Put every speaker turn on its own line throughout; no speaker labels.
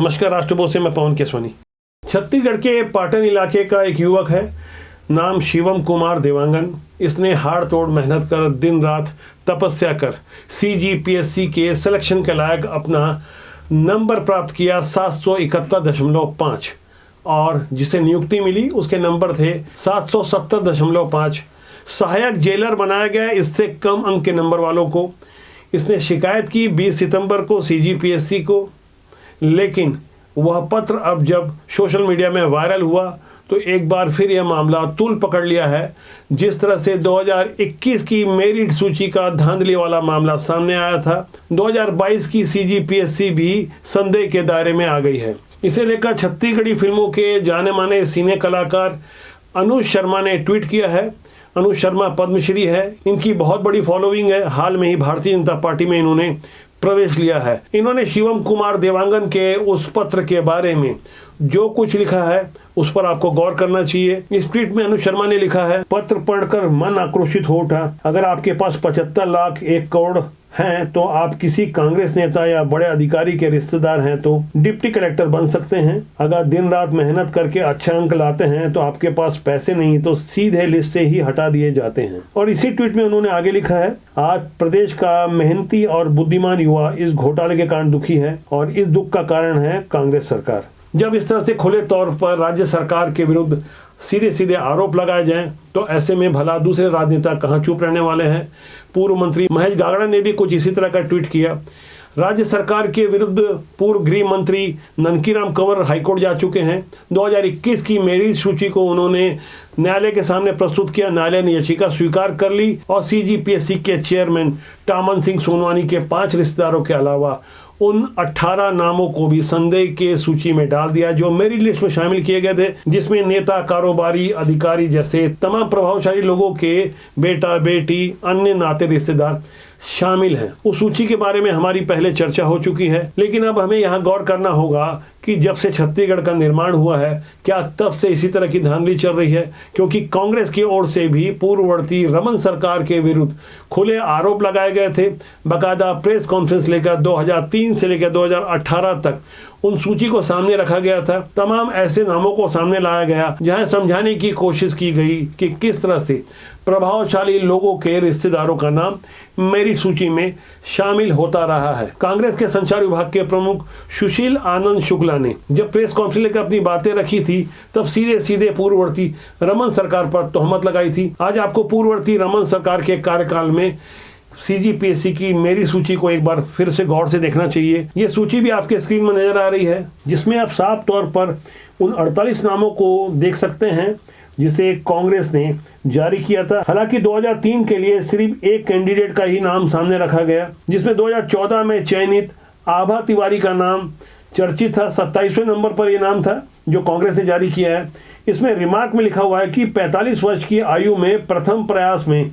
नमस्कार, राष्ट्रबोध से मैं पवन केसवानी। छत्तीसगढ़ के पाटन इलाके का एक युवक है, नाम शिवम कुमार देवांगन। इसने हाड़ तोड़ मेहनत कर दिन रात तपस्या कर CGPSC के सिलेक्शन के लायक अपना नंबर प्राप्त किया 771.5 और जिसे नियुक्ति मिली उसके नंबर थे 770.5। सहायक जेलर बनाया गया इससे कम अंक के नंबर वालों को। इसने शिकायत की 20 सितंबर को CGPSC को, लेकिन वह पत्र अब जब सोशल मीडिया में वायरल हुआ तो एक बार फिर यह मामला तूल पकड़ लिया है। जिस तरह से 2021 की मेरिट सूची का धांधली वाला मामला सामने आया था, 2022 की CGPSC भी संदेह के दायरे में आ गई है। इसे लेकर छत्तीसगढ़ी फिल्मों के जाने माने सिने कलाकार अनुज शर्मा ने ट्वीट किया है। अनुज शर्मा पद्मश्री है, इनकी बहुत बड़ी फॉलोइंग है। हाल में ही भारतीय जनता पार्टी में इन्होंने प्रवेश लिया है। इन्होंने शिवम कुमार देवांगन के उस पत्र के बारे में जो कुछ लिखा है उस पर आपको गौर करना चाहिए। इस ट्वीट में अनुज शर्मा ने लिखा है, पत्र पढ़कर मन आक्रोशित हो उठा। अगर आपके पास 75 लाख 1 करोड़ हैं तो आप किसी कांग्रेस नेता या बड़े अधिकारी के रिश्तेदार हैं तो डिप्टी कलेक्टर बन सकते हैं। अगर दिन रात मेहनत करके अच्छा अंक लाते हैं तो आपके पास पैसे नहीं तो सीधे लिस्ट से ही हटा दिए जाते हैं। और इसी ट्वीट में उन्होंने आगे लिखा है, आज प्रदेश का मेहनती और बुद्धिमान युवा इस घोटाले के कारण दुखी है और इस दुख का कारण है कांग्रेस सरकार। जब इस तरह से खुले तौर पर राज्य सरकार के विरुद्ध सीधे सीधे आरोप लगाए जाएं तो ऐसे में भला दूसरे राजनेता कहां चुप रहने वाले हैं। पूर्व मंत्री महेश गागड़ा ने भी कुछ इसी तरह का ट्वीट किया। राज्य सरकार के विरुद्ध पूर्व गृह मंत्री ननकीराम कंवर हाईकोर्ट जा चुके हैं। 2021 की मेरिट सूची को उन्होंने न्यायालय के सामने प्रस्तुत किया। न्यायालय ने याचिका स्वीकार कर ली और CGPSC के चेयरमैन टामन सिंह सोनवानी के 5 रिश्तेदारों के अलावा उन 18 नामों को भी संदेह के सूची में डाल दिया जो मेरिट लिस्ट में शामिल किए गए थे, जिसमें नेता, कारोबारी, अधिकारी जैसे तमाम प्रभावशाली लोगों के बेटा, बेटी, अन्य नाते रिश्तेदार शामिल हैं। उस सूची के बारे में हमारी पहले चर्चा हो चुकी है, लेकिन अब हमें यहाँ गौर करना होगा कि जब से छत्तीसगढ़ का निर्माण हुआ है क्या तब से इसी तरह की धांधली चल रही है, क्योंकि कांग्रेस की ओर से भी पूर्ववर्ती रमन सरकार के विरुद्ध खुले आरोप लगाए गए थे। बाकायदा प्रेस कॉन्फ्रेंस लेकर 2003 से लेकर 2018 तक उन सूची को सामने रखा गया था। तमाम ऐसे नामों को सामने लाया गया जहां समझाने की कोशिश की गई कि किस तरह से प्रभावशाली लोगों के रिश्तेदारों का नाम मेरिट सूची में शामिल होता रहा है। कांग्रेस के संचार विभाग के प्रमुख सुशील आनंद शुक्ला ने जब प्रेस कॉन्फ्रेंस लेकर अपनी बातें रखी थी तब सीधे सीधे पूर्ववर्ती रमन सरकार पर तोहमत लगाई थी। आज आपको पूर्ववर्ती रमन सरकार के कार्यकाल में CGPSC की मेरिट सूची को एक बार फिर से गौर से देखना चाहिए। ये सूची भी आपके स्क्रीन में नजर आ रही है, जिसमें आप साफ तौर पर उन 48 नामों को देख सकते हैं जिसे कांग्रेस ने जारी किया था। हालांकि 2003 के लिए सिर्फ एक कैंडिडेट का ही नाम सामने रखा गया, जिसमें 2014 में चयनित आभा तिवारी का नाम चर्चित था। 27वें नंबर पर यह नाम था जो कांग्रेस ने जारी किया है। इसमें रिमार्क में लिखा हुआ है कि 45 वर्ष की आयु में प्रथम प्रयास में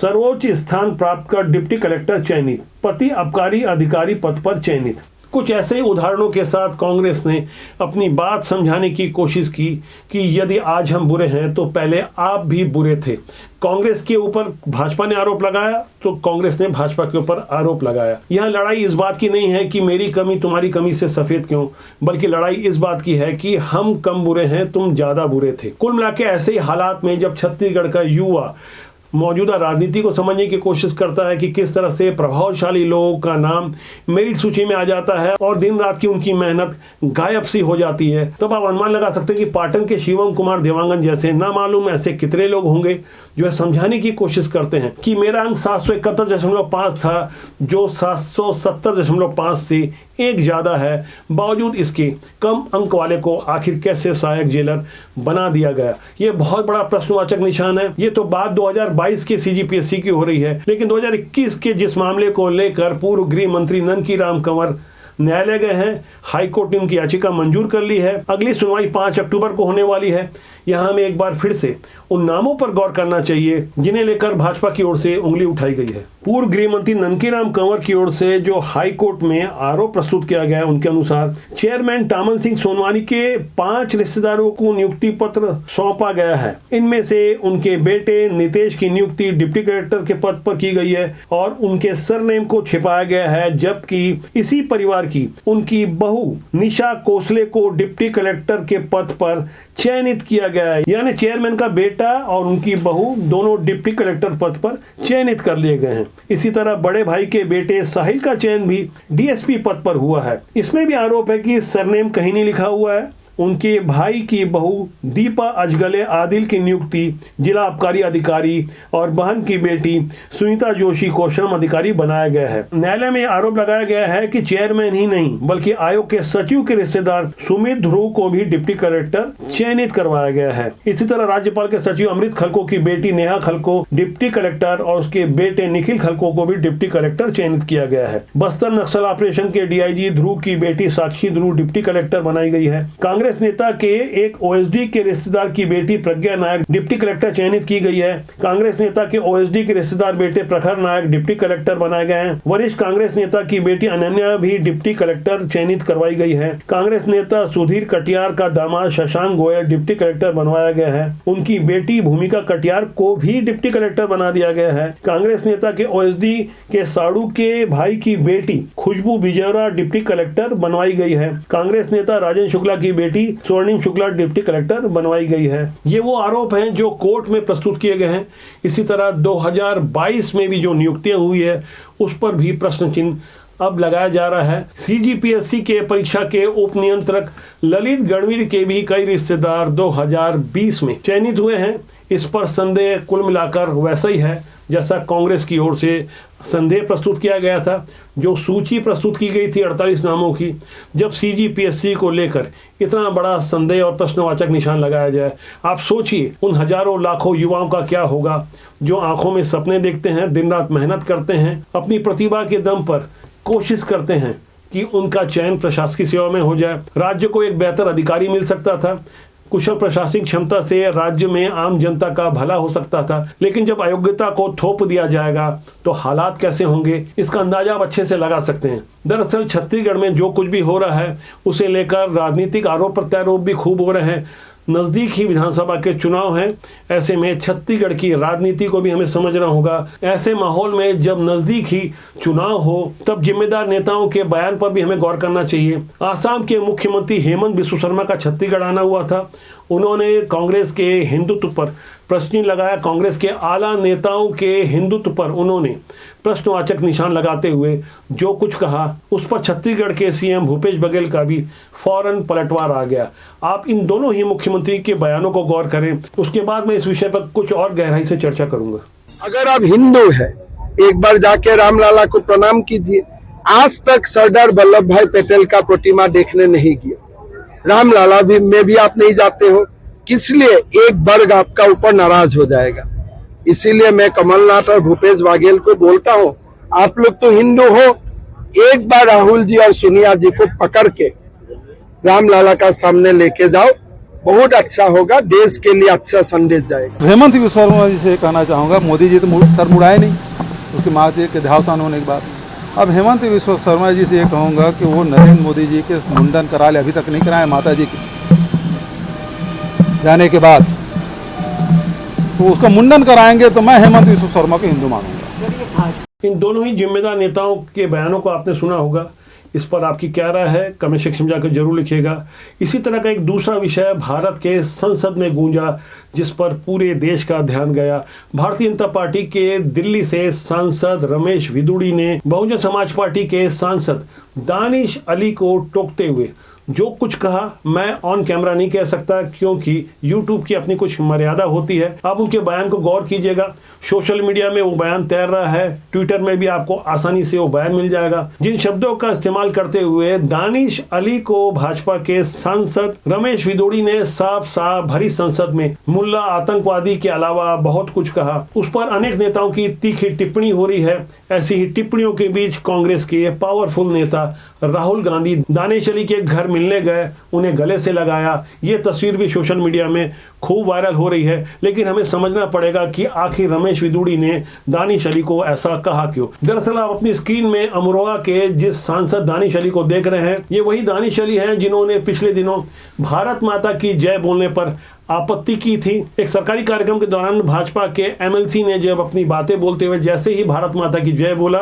सर्वोच्च स्थान प्राप्त कर डिप्टी कलेक्टर चयनित, पति आबकारी अधिकारी पद पर चयनित। कुछ ऐसे उदाहरणों के साथ कांग्रेस ने अपनी बात समझाने की कोशिश की कि यदि आज हम बुरे हैं तो पहले आप भी बुरे थे। कांग्रेस के ऊपर भाजपा ने आरोप लगाया तो कांग्रेस ने भाजपा के ऊपर आरोप लगाया। यह लड़ाई इस बात की नहीं है कि मेरी कमी तुम्हारी कमी से सफेद क्यों, बल्कि लड़ाई इस बात की है कि हम कम बुरे हैं, तुम ज्यादा बुरे थे। कुल मिलाकर ऐसे ही हालात में जब छत्तीसगढ़ का युवा मौजूदा राजनीति को समझने की कोशिश करता है कि किस तरह से प्रभावशाली लोगों का नाम मेरिट सूची में आ जाता है और दिन रात की उनकी मेहनत गायब सी हो जाती है, तब आप अनुमान लगा सकते हैं कि पाटन के शिवम कुमार देवांगन जैसे ना मालूम ऐसे कितने लोग होंगे जो है समझाने की कोशिश करते हैं कि मेरा अंक 771.5 था जो 770.5 से एक ज्यादा है। बावजूद इसके कम अंक वाले को आखिर कैसे सहायक जेलर बना दिया गया, ये बहुत बड़ा प्रश्नवाचक निशान है। ये तो बात 2022 के CGPSC की हो रही है, लेकिन 2021 के जिस मामले को लेकर पूर्व गृह मंत्री ननकीराम कंवर न्यायालय गए हैं, हाईकोर्ट ने उनकी याचिका मंजूर कर ली है। अगली सुनवाई 5 अक्टूबर को होने वाली है। यहाँ हमें एक बार फिर से उन नामों पर गौर करना चाहिए जिन्हें लेकर भाजपा की ओर से उंगली उठाई गई है। पूर्व गृह मंत्री ननकीराम कंवर की ओर से जो हाई कोर्ट में आरोप प्रस्तुत किया गया है, उनके अनुसार चेयरमैन टामन सिंह सोनवानी के 5 रिश्तेदारों को नियुक्ति पत्र सौंपा गया है। इनमें से उनके बेटे नितेश की नियुक्ति डिप्टी कलेक्टर के पद पर की गई है और उनके सरनेम को छिपाया गया है, जबकि इसी परिवार लड़की उनकी बहू निशा कोसले को डिप्टी कलेक्टर के पद पर चयनित किया गया है। यानी चेयरमैन का बेटा और उनकी बहू दोनों डिप्टी कलेक्टर पद पर चयनित कर लिए गए हैं। इसी तरह बड़े भाई के बेटे साहिल का चयन भी डीएसपी पद पर हुआ है। इसमें भी आरोप है कि सरनेम कहीं नहीं लिखा हुआ है। उनके भाई की बहू दीपा अजगले आदिल की नियुक्ति जिला आबकारी अधिकारी और बहन की बेटी सुनीता जोशी को श्रम अधिकारी बनाया गया है। न्यायालय में आरोप लगाया गया है कि चेयरमैन ही नहीं बल्कि आयोग के सचिव के रिश्तेदार सुमित ध्रुव को भी डिप्टी कलेक्टर चयनित करवाया गया है। इसी तरह राज्यपाल के सचिव अमृत खलको की बेटी नेहा खलको डिप्टी कलेक्टर और उसके बेटे निखिल खलको को भी डिप्टी कलेक्टर चयनित किया गया है। बस्तर नक्सल ऑपरेशन के डीआईजी ध्रुव की बेटी साक्षी ध्रुव डिप्टी कलेक्टर बनाई गई है। कांग्रेस नेता के एक ओएसडी के रिश्तेदार की बेटी प्रज्ञा नायक डिप्टी कलेक्टर चयनित की गई है। कांग्रेस नेता के ओएसडी के रिश्तेदार बेटे प्रखर नायक डिप्टी कलेक्टर बनाए गए हैं। वरिष्ठ कांग्रेस नेता की बेटी अनन्या भी डिप्टी कलेक्टर चयनित करवाई गई है। कांग्रेस नेता सुधीर कटियार का दामाद शशांक गोयल डिप्टी कलेक्टर बनवाया गया है। उनकी बेटी भूमिका कटियार को भी डिप्टी कलेक्टर बना दिया गया है। कांग्रेस नेता के ओएसडी के साड़ू के भाई की बेटी खुशबू बिजौरा डिप्टी कलेक्टर बनवाई गई है। कांग्रेस नेता राजेंद्र शुक्ला की बेटी स्वर्णिम शुक्ला डिप्टी कलेक्टर बनवाई गई है। ये वो आरोप हैं जो कोर्ट में प्रस्तुत किए गए हैं। इसी तरह 2022 में भी जो नियुक्तियां हुई है उस पर भी प्रश्न चिन्ह अब लगाया जा रहा है। सीजीपीएससी के परीक्षा के उप नियंत्रक ललित गणवीर के भी कई रिश्तेदार 2020 में चयनित हुए हैं। इस पर संदेह कुल मिलाकर वैसा ही है जैसा कांग्रेस की ओर से संदेह प्रस्तुत किया गया था। जो सूची प्रस्तुत की गई थी 48 नामों की, जब सीजीपीएससी को लेकर इतना बड़ा संदेह और प्रश्नवाचक निशान लगाया जाए, आप सोचिए उन हजारों लाखों युवाओं का क्या होगा जो आंखों में सपने देखते हैं, दिन रात मेहनत करते हैं, अपनी प्रतिभा के दम पर कोशिश करते हैं कि उनका चयन प्रशासकीय सेवा में हो जाए, राज्य को एक बेहतर अधिकारी मिल सकता था, कुशल प्रशासनिक क्षमता से राज्य में आम जनता का भला हो सकता था। लेकिन जब अयोग्यता को थोप दिया जाएगा तो हालात कैसे होंगे, इसका अंदाजा आप अच्छे से लगा सकते हैं। दरअसल छत्तीसगढ़ में जो कुछ भी हो रहा है उसे लेकर राजनीतिक आरोप प्रत्यारोप भी खूब हो रहे हैं। नज़दीक ही विधानसभा के चुनाव हैं, ऐसे में छत्तीसगढ़ की राजनीति को भी हमें समझना होगा। ऐसे माहौल में जब नज़दीक ही चुनाव हो तब जिम्मेदार नेताओं के बयान पर भी हमें गौर करना चाहिए। आसाम के मुख्यमंत्री हेमंत बिस्व शर्मा का छत्तीसगढ़ आना हुआ था। उन्होंने कांग्रेस के हिंदुत्व पर प्रश्न लगाया। कांग्रेस के आला नेताओं के हिंदुत्व पर उन्होंने प्रश्नवाचक निशान लगाते हुए जो कुछ कहा उस पर छत्तीसगढ़ के सीएम भूपेश बघेल का भी फौरन पलटवार आ गया। आप इन दोनों ही मुख्यमंत्री के बयानों को गौर करें, उसके बाद मैं इस विषय पर कुछ और गहराई से चर्चा करूंगा।
अगर आप हिंदू है, एक बार जाके रामलाला को प्रणाम कीजिए। आज तक सरदार वल्लभ भाई पटेल का प्रतिमा देखने नहीं गया, रामलाला भी में भी आप नहीं जाते हो, इसलिए एक वर्ग आपका ऊपर नाराज हो जाएगा। इसीलिए मैं कमलनाथ और भूपेश बघेल को बोलता हूँ, आप लोग तो हिंदू हो, एक बार राहुल जी और सोनिया जी को पकड़ के रामलाला का सामने लेके जाओ, बहुत अच्छा होगा, देश के लिए अच्छा संदेश जाएगा।
हेमंत बिस्व शर्मा जी से कहना चाहूँगा, मोदी जी तो सर मुड़ाए नहीं उसकी माँ जी के देहावसान होने के बाद। अब हेमंत बिस्व शर्मा जी से ये कहूँगा कि वो नरेंद्र मोदी जी के मुंडन करा ले, अभी तक नहीं कराए माता जी के जाने के बाद, तो उसका मुंडन कराएंगे तो मैं हेमंत बिस्व शर्मा को हिंदू मानूंगा।
इन दोनों ही जिम्मेदार नेताओं के बयानों को आपने सुना होगा, इस पर आपकी क्या राय है कमेंट सेक्शन में जाकर जरूर लिखिएगा। इसी तरह का एक दूसरा विषय भारत के संसद में गूंजा जिस पर पूरे देश का ध्यान गया। भारतीय जनता पार्टी के दिल्ली से सांसद रमेश विदुड़ी ने बहुजन समाज पार्टी के सांसद दानिश अली को टोकते हुए जो कुछ कहा मैं ऑन कैमरा नहीं कह सकता क्योंकि YouTube की अपनी कुछ मर्यादा होती है। आप उनके बयान को गौर कीजिएगा। सोशल मीडिया में वो बयान तैर रहा है, ट्विटर में भी आपको आसानी से वो बयान मिल जाएगा। जिन शब्दों का इस्तेमाल करते हुए दानिश अली को भाजपा के सांसद रमेश विदुड़ी ने साफ साफ भरी संसद में मुल्ला आतंकवादी के अलावा बहुत कुछ कहा, उस पर अनेक नेताओं की तीखी टिप्पणी हो रही है। ऐसी ही टिप्पणियों के बीच कांग्रेस के पावरफुल नेता राहुल गांधी दानिश अली के घर मिलने गए, उन्हें गले से लगाया। ये तस्वीर भी सोशल मीडिया में खूब वायरल हो रही है। लेकिन हमें समझना पड़ेगा कि आखिर रमेश विदुड़ी ने दानिश अली को ऐसा कहा क्यों। दरअसल आप अपनी स्क्रीन में अमरोहा के जिस सांसद दानिश अली को देख रहे हैं, ये वही दानिश अली हैं जिन्होंने पिछले दिनों भारत माता की जय बोलने पर आपत्ति की थी। एक सरकारी कार्यक्रम के दौरान भाजपा के एमएलसी ने जब अपनी बातें बोलते हुए जैसे ही भारत माता की जय बोला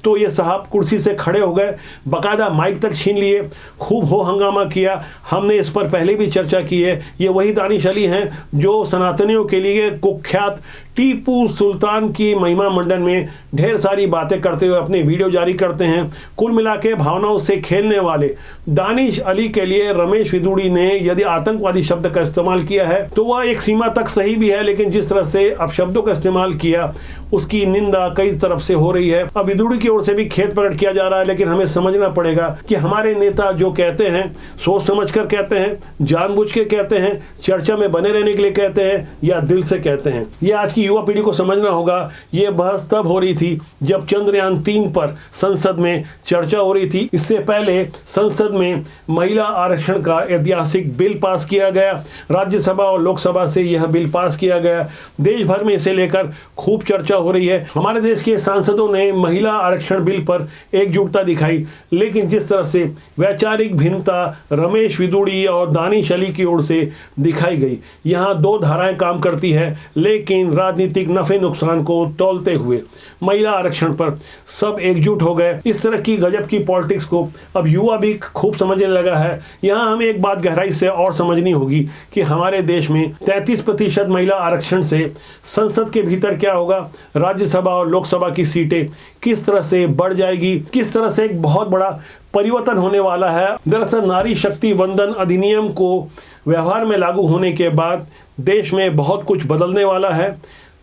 तो ये साहब कुर्सी से खड़े हो गए, बकायदा माइक तक छीन लिए, खूब हो हंगामा किया। हमने इस पर पहले भी चर्चा की है। ये वही दानिश अली हैं जो सनातनियों के लिए कुख्यात टीपू सुल्तान की महिमा मंडन में ढेर सारी बातें करते हुए अपने वीडियो जारी करते हैं। कुल मिला के भावनाओं से खेलने वाले दानिश अली के लिए रमेश विदुड़ी ने यदि आतंकवादी शब्द का इस्तेमाल किया है तो वह एक सीमा तक सही भी है, लेकिन जिस तरह से अपशब्दों का इस्तेमाल किया उसकी निंदा कई तरफ से हो रही है। अब विदुड़ी की ओर से भी खेद प्रकट किया जा रहा है, लेकिन हमें समझना पड़ेगा कि हमारे नेता जो कहते हैं सोच समझ कर कहते हैं, जानबूझ के कहते हैं, चर्चा में बने रहने के लिए कहते हैं या दिल से कहते हैं। ये आज की युवा पीढ़ी को समझना होगा। ये बहस तब हो रही थी जब चंद्रयान 3 पर संसद में चर्चा हो रही थी। इससे पहले संसद में महिला आरक्षण का ऐतिहासिक बिल पास किया गया। राज्यसभा और लोकसभा से यह बिल पास किया गया। देश भर में इसे लेकर खूब चर्चा हो रही है। हमारे देश के सांसदों ने महिला आरक्षण बिल पर एकजुटता दिखाई, लेकिन जिस तरह से वैचारिक भिन्नता रमेश विदुड़ी और दानिश अली की ओर से दिखाई गई, यहाँ दो धाराएं काम करती है, लेकिन राजनीतिक नफे नुकसान को तौलते हुए महिला आरक्षण पर सब एकजुट हो गए। इस तरह की गजब की पॉलिटिक्स को अब युवा भी खूब समझने लगा है। यहाँ हमें एक बात गहराई से और समझनी होगी कि हमारे देश में 33% महिला आरक्षण से संसद के भीतर क्या होगा, राज्यसभा और लोकसभा की सीटें किस तरह से बढ़ जाएगी, किस तरह से एक बहुत बड़ा परिवर्तन होने वाला है। दरअसल नारी शक्ति वंदन अधिनियम को व्यवहार में लागू होने के बाद देश में बहुत कुछ बदलने वाला है।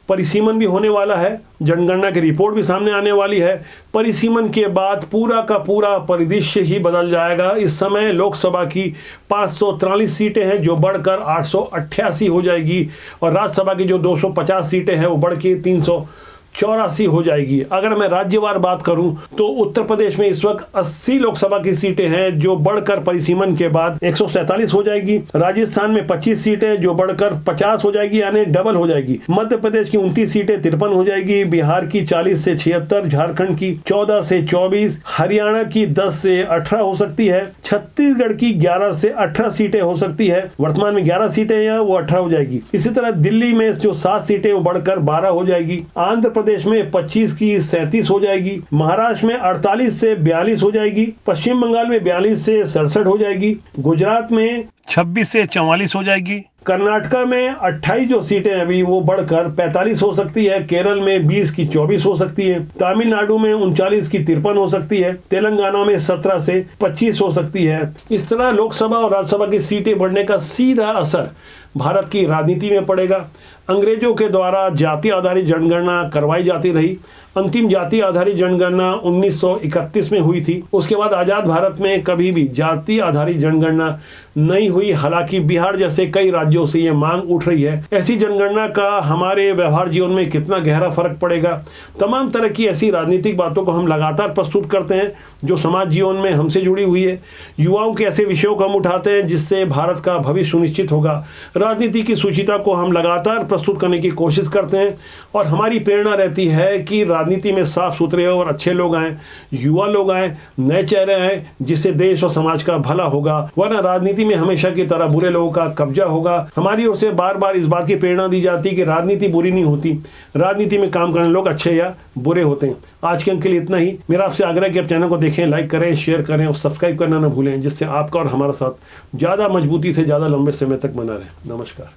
परिसीमन भी होने वाला है, जनगणना की रिपोर्ट भी सामने आने वाली है। परिसीमन के बाद पूरा का पूरा परिदृश्य ही बदल जाएगा। इस समय लोकसभा की 543 सीटें हैं जो बढ़कर 888 हो जाएगी और राज्यसभा की जो 250 सीटें हैं वो बढ़ के 384 हो जाएगी। अगर मैं राज्यवार बात करूं तो उत्तर प्रदेश में इस वक्त 80 लोकसभा की सीटें हैं जो बढ़कर परिसीमन के बाद 147 हो जाएगी। राजस्थान में 25 सीटें जो बढ़कर 50 हो जाएगी, यानी डबल हो जाएगी। मध्य प्रदेश की 29 सीटें 53 हो जाएगी। बिहार की 40 से 76, झारखंड की 14 से 24, हरियाणा की 10 से 18 हो सकती है, छत्तीसगढ़ की 11 से 18 सीटें हो सकती है। वर्तमान में 11 सीटें हैं, वो 18 हो जाएगी। इसी तरह दिल्ली में जो 7 सीटें वो बढ़कर 12 हो जाएगी। आंध्र प्रदेश में 25 की 37 हो जाएगी। महाराष्ट्र में 48 से 42 हो जाएगी। पश्चिम बंगाल में 42 से 67 हो जाएगी। गुजरात में 26 से 44 हो जाएगी। कर्नाटका में 28 जो सीटें अभी वो बढ़कर 45 हो सकती है। केरल में 20 की 24 हो सकती है। तमिलनाडु में 39 की 53 हो सकती है। तेलंगाना में 17 से 25 हो सकती है। इस तरह लोकसभा और राज्यसभा की सीटें बढ़ने का सीधा असर भारत की राजनीति में पड़ेगा। अंग्रेजों के द्वारा जाति आधारित जनगणना करवाई जाती रही। अंतिम जाति आधारित जनगणना 1931 में हुई थी। उसके बाद आज़ाद भारत में कभी भी जाति आधारित जनगणना नहीं हुई। हालांकि बिहार जैसे कई राज्यों से ये मांग उठ रही है। ऐसी जनगणना का हमारे व्यवहार जीवन में कितना गहरा फर्क पड़ेगा। तमाम तरह की ऐसी राजनीतिक बातों को हम लगातार प्रस्तुत करते हैं जो समाज जीवन में हमसे जुड़ी हुई है। युवाओं के ऐसे विषयों को हम उठाते हैं जिससे भारत का भविष्य सुनिश्चित होगा। राजनीति की सुचिता को हम लगातार प्रस्तुत करने की कोशिश करते हैं और हमारी प्रेरणा रहती है कि राजनीति में साफ सुथरे और अच्छे लोग आए, युवा लोग आए, नए चेहरे आए, जिससे देश और समाज का भला होगा। वरना राजनीति में हमेशा की तरह बुरे लोगों का कब्जा होगा। हमारी ओर से बार बार इस बात की प्रेरणा दी जाती है कि राजनीति बुरी नहीं होती, राजनीति में काम करने लोग अच्छे या बुरे होते हैं। आज के अंक के लिए इतना ही। मेरा आपसे आग्रह है कि आप चैनल को देखें, लाइक करें, शेयर करें और सब्सक्राइब करना न भूलें, जिससे आपका और हमारा साथ ज़्यादा मजबूती से ज़्यादा लंबे समय तक बना रहे। नमस्कार।